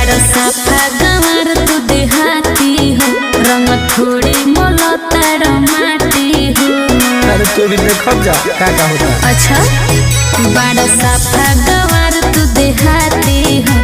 बड़ा साफा गंवार तू देहाती हो, रंग थोड़ी मोलतार माटी हो। अरे तू भी देखब जा का होता। अच्छा बड़ा साफा गंवार तू देहाती हो,